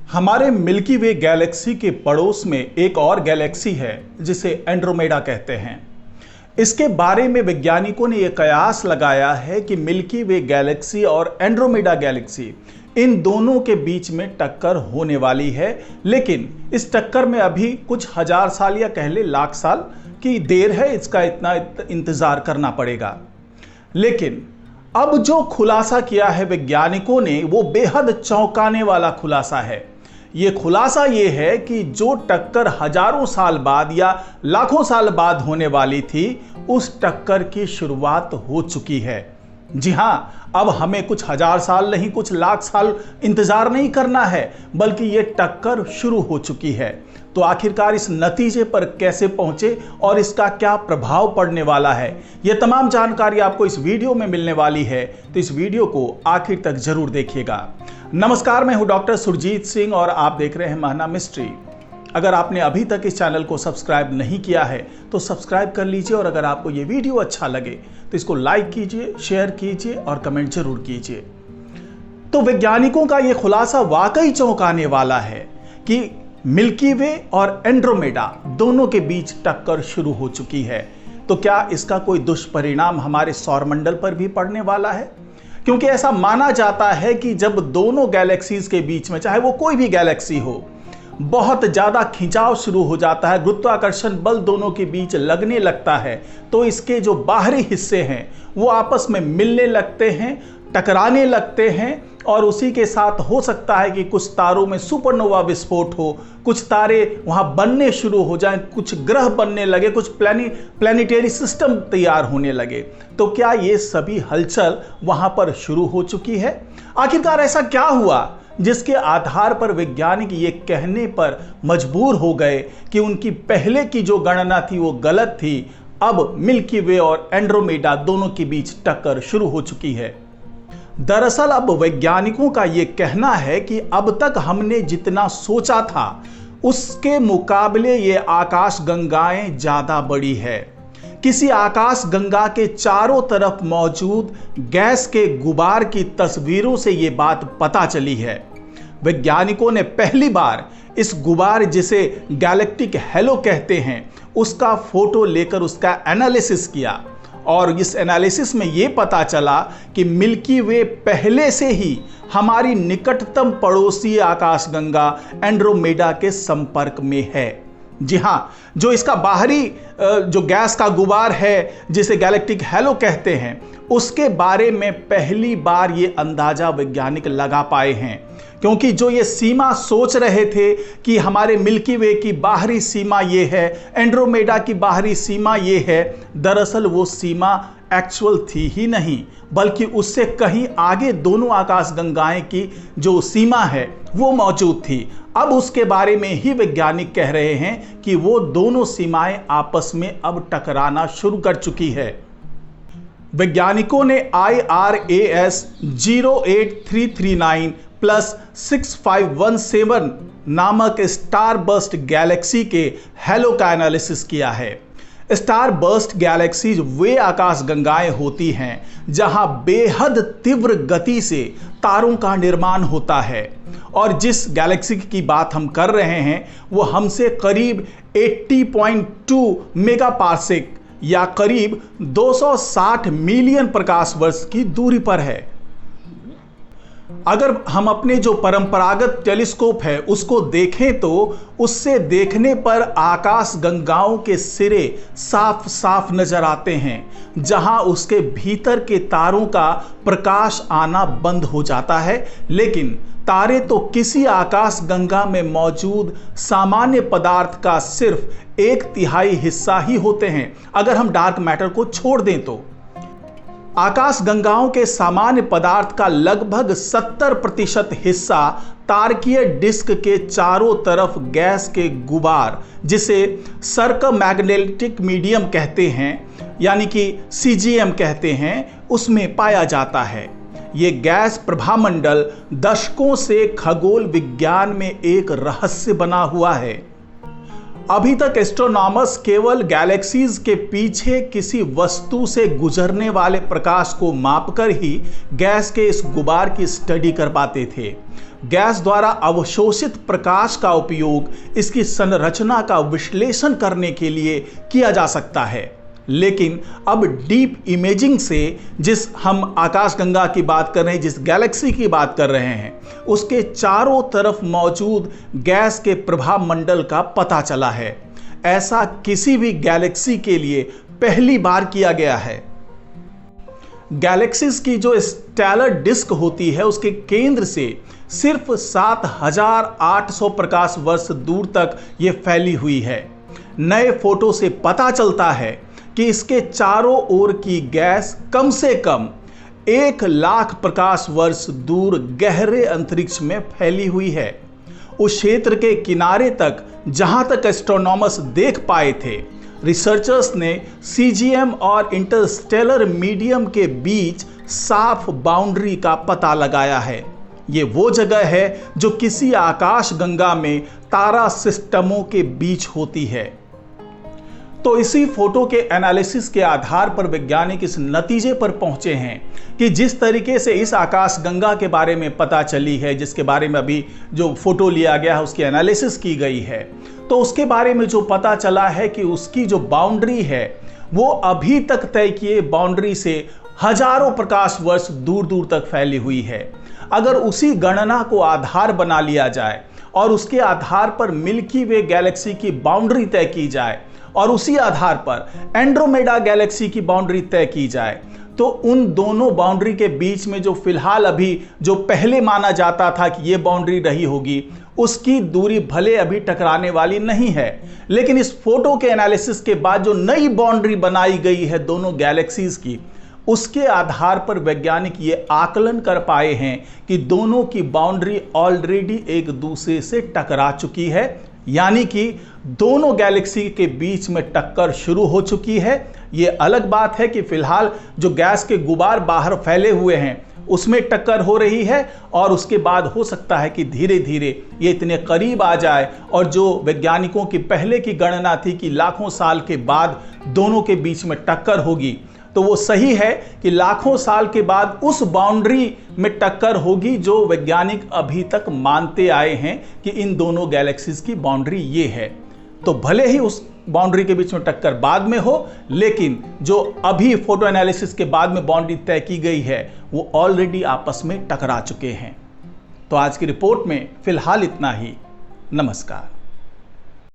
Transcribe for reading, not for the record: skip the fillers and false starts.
हमारे मिल्की वे गैलेक्सी के पड़ोस में एक और गैलेक्सी है जिसे एंड्रोमेडा कहते हैं। इसके बारे में वैज्ञानिकों ने यह कयास लगाया है कि मिल्की वे गैलेक्सी और एंड्रोमेडा गैलेक्सी इन दोनों के बीच में टक्कर होने वाली है, लेकिन इस टक्कर में अभी कुछ हजार साल या कह ले लाख साल की देर है। इसका इतना इंतजार करना पड़ेगा। लेकिन अब जो खुलासा किया है वैज्ञानिकों ने वो बेहद चौंकाने वाला खुलासा है। ये खुलासा ये है कि जो टक्कर हजारों साल बाद या लाखों साल बाद होने वाली थी, उस टक्कर की शुरुआत हो चुकी है। जी हां, अब हमें कुछ हजार साल नहीं, कुछ लाख साल इंतजार नहीं करना है, बल्कि ये टक्कर शुरू हो चुकी है। तो आखिरकार इस नतीजे पर कैसे पहुंचे और इसका क्या प्रभाव पड़ने वाला है, यह तमाम जानकारी आपको इस वीडियो में मिलने वाली है। तो इस वीडियो को आखिर तक जरूर देखिएगा। नमस्कार, मैं हूं डॉक्टर सुरजीत सिंह और आप देख रहे हैं महना मिस्ट्री। अगर आपने अभी तक इस चैनल को सब्सक्राइब नहीं किया है तो सब्सक्राइब कर लीजिए, और अगर आपको ये वीडियो अच्छा लगे तो इसको लाइक कीजिए, शेयर कीजिए और कमेंट जरूर कीजिए। तो वैज्ञानिकों का ये खुलासा वाकई चौंकाने वाला है कि मिल्की वे और एंड्रोमेडा दोनों के बीच टक्कर शुरू हो चुकी है। तो क्या इसका कोई दुष्परिणाम हमारे सौरमंडल पर भी पड़ने वाला है? क्योंकि ऐसा माना जाता है कि जब दोनों गैलेक्सीज के बीच में, चाहे वो कोई भी गैलेक्सी हो, बहुत ज्यादा खिंचाव शुरू हो जाता है, गुरुत्वाकर्षण बल दोनों के बीच लगने लगता है, तो इसके जो बाहरी हिस्से हैं वो आपस में मिलने लगते हैं, टकराने लगते हैं, और उसी के साथ हो सकता है कि कुछ तारों में सुपरनोवा विस्फोट हो, कुछ तारे वहां बनने शुरू हो जाएं, कुछ ग्रह बनने लगे, कुछ प्लैनेटरी सिस्टम तैयार होने लगे। तो क्या ये सभी हलचल वहां पर शुरू हो चुकी है? आखिरकार ऐसा क्या हुआ जिसके आधार पर वैज्ञानिक ये कहने पर मजबूर हो गए कि उनकी पहले की जो गणना थी वो गलत थी, अब मिल्की वे और एंड्रोमेडा दोनों के बीच टक्कर शुरू हो चुकी है? दरअसल अब वैज्ञानिकों का यह कहना है कि अब तक हमने जितना सोचा था उसके मुकाबले ये आकाश गंगाएं ज्यादा बड़ी है। किसी आकाश गंगा के चारों तरफ मौजूद गैस के गुबार की तस्वीरों से ये बात पता चली है। वैज्ञानिकों ने पहली बार इस गुबार, जिसे गैलेक्टिक हेलो कहते हैं, उसका फोटो लेकर उसका एनालिसिस किया, और इस एनालिसिस में यह पता चला कि मिल्की वे पहले से ही हमारी निकटतम पड़ोसी आकाशगंगा एंड्रोमेडा के संपर्क में है। जी हां, जो इसका बाहरी जो गैस का गुबार है, जिसे गैलेक्टिक हेलो कहते हैं, उसके बारे में पहली बार ये अंदाजा वैज्ञानिक लगा पाए हैं। क्योंकि जो ये सीमा सोच रहे थे कि हमारे मिल्की वे की बाहरी सीमा ये है, एंड्रोमेडा की बाहरी सीमा ये है, दरअसल वो सीमा एक्चुअल थी ही नहीं, बल्कि उससे कहीं आगे दोनों आकाशगंगाएं की जो सीमा है वो मौजूद थी। अब उसके बारे में ही वैज्ञानिक कह रहे हैं कि वो दोनों सीमाएं आपस में अब टकराना शुरू कर चुकी है। वैज्ञानिकों ने IRAS 08339+6517 नामक स्टार बर्स्ट गैलेक्सी के हेलो का एनालिसिस किया है। स्टार बर्स्ट गैलेक्सीज वे आकाशगंगाएं होती हैं जहां बेहद तीव्र गति से तारों का निर्माण होता है, और जिस गैलेक्सी की बात हम कर रहे हैं वो हमसे करीब 80.2 मेगापार्सेक या करीब 260 मिलियन प्रकाश वर्ष की दूरी पर है। अगर हम अपने जो परंपरागत टेलीस्कोप है उसको देखें तो उससे देखने पर आकाश गंगाओं के सिरे साफ साफ नजर आते हैं, जहां उसके भीतर के तारों का प्रकाश आना बंद हो जाता है। लेकिन तारे तो किसी आकाश गंगा में मौजूद सामान्य पदार्थ का सिर्फ 1/3 हिस्सा ही होते हैं, अगर हम डार्क मैटर को छोड़ दें तो। आकाश गंगाओं के सामान्य पदार्थ का लगभग 70% हिस्सा तारकीय डिस्क के चारों तरफ गैस के गुबार, जिसे सर्कमैग्नेटिक मीडियम कहते हैं, यानी कि CGM कहते हैं, उसमें पाया जाता है। ये गैस प्रभामंडल दशकों से खगोल विज्ञान में एक रहस्य बना हुआ है। अभी तक एस्ट्रोनॉमर्स केवल गैलेक्सीज के पीछे किसी वस्तु से गुजरने वाले प्रकाश को मापकर ही गैस के इस गुबार की स्टडी कर पाते थे, गैस द्वारा अवशोषित प्रकाश का उपयोग इसकी संरचना का विश्लेषण करने के लिए किया जा सकता है। लेकिन अब डीप इमेजिंग से जिस हम आकाशगंगा की बात कर रहे हैं, जिस गैलेक्सी की बात कर रहे हैं, उसके चारों तरफ मौजूद गैस के प्रभाव मंडल का पता चला है। ऐसा किसी भी गैलेक्सी के लिए पहली बार किया गया है। गैलेक्सीज की जो स्टेलर डिस्क होती है उसके केंद्र से सिर्फ 7,800 प्रकाश वर्ष दूर तक यह फैली हुई है। नए फोटो से पता चलता है कि इसके चारों ओर की गैस कम से कम 1,00,000 प्रकाश वर्ष दूर गहरे अंतरिक्ष में फैली हुई है। उस क्षेत्र के किनारे तक जहां तक एस्ट्रोनॉमर्स देख पाए थे, रिसर्चर्स ने सीजीएम और इंटरस्टेलर मीडियम के बीच साफ बाउंड्री का पता लगाया है। ये वो जगह है जो किसी आकाशगंगा में तारा सिस्टमों के बीच होती है। तो इसी फोटो के एनालिसिस के आधार पर वैज्ञानिक इस नतीजे पर पहुंचे हैं कि जिस तरीके से इस आकाशगंगा के बारे में पता चली है, जिसके बारे में अभी जो फोटो लिया गया है उसकी एनालिसिस की गई है, तो उसके बारे में जो पता चला है कि उसकी जो बाउंड्री है वो अभी तक तय किए बाउंड्री से हजारों प्रकाश वर्ष दूर दूर तक फैली हुई है। अगर उसी गणना को आधार बना लिया जाए और उसके आधार पर मिल्की वे गैलेक्सी की बाउंड्री तय की जाए और उसी आधार पर एंड्रोमेडा गैलेक्सी की बाउंड्री तय की जाए, तो उन दोनों बाउंड्री के बीच में जो फिलहाल अभी जो पहले माना जाता था कि ये बाउंड्री रही होगी, उसकी दूरी भले अभी टकराने वाली नहीं है। लेकिन इस फोटो के एनालिसिस के बाद जो नई बाउंड्री बनाई गई है दोनों गैलेक्सीज की, उसके आधार पर वैज्ञानिक ये आकलन कर पाए हैं कि दोनों की बाउंड्री ऑलरेडी एक दूसरे से टकरा चुकी है, यानी कि दोनों गैलेक्सी के बीच में टक्कर शुरू हो चुकी है। ये अलग बात है कि फिलहाल जो गैस के गुबार बाहर फैले हुए हैं उसमें टक्कर हो रही है और उसके बाद हो सकता है कि धीरे धीरे ये इतने करीब आ जाए और जो वैज्ञानिकों की पहले की गणना थी कि लाखों साल के बाद दोनों के बीच में टक्कर होगी, तो वो सही है कि लाखों साल के बाद उस बाउंड्री में टक्कर होगी जो वैज्ञानिक अभी तक मानते आए हैं कि इन दोनों गैलेक्सीज की बाउंड्री ये है। तो भले ही उस बाउंड्री के बीच में टक्कर बाद में हो, लेकिन जो अभी फोटो एनालिसिस के बाद में बाउंड्री तय की गई है वो ऑलरेडी आपस में टकरा चुके हैं। तो आज की रिपोर्ट में फिलहाल इतना ही। नमस्कार।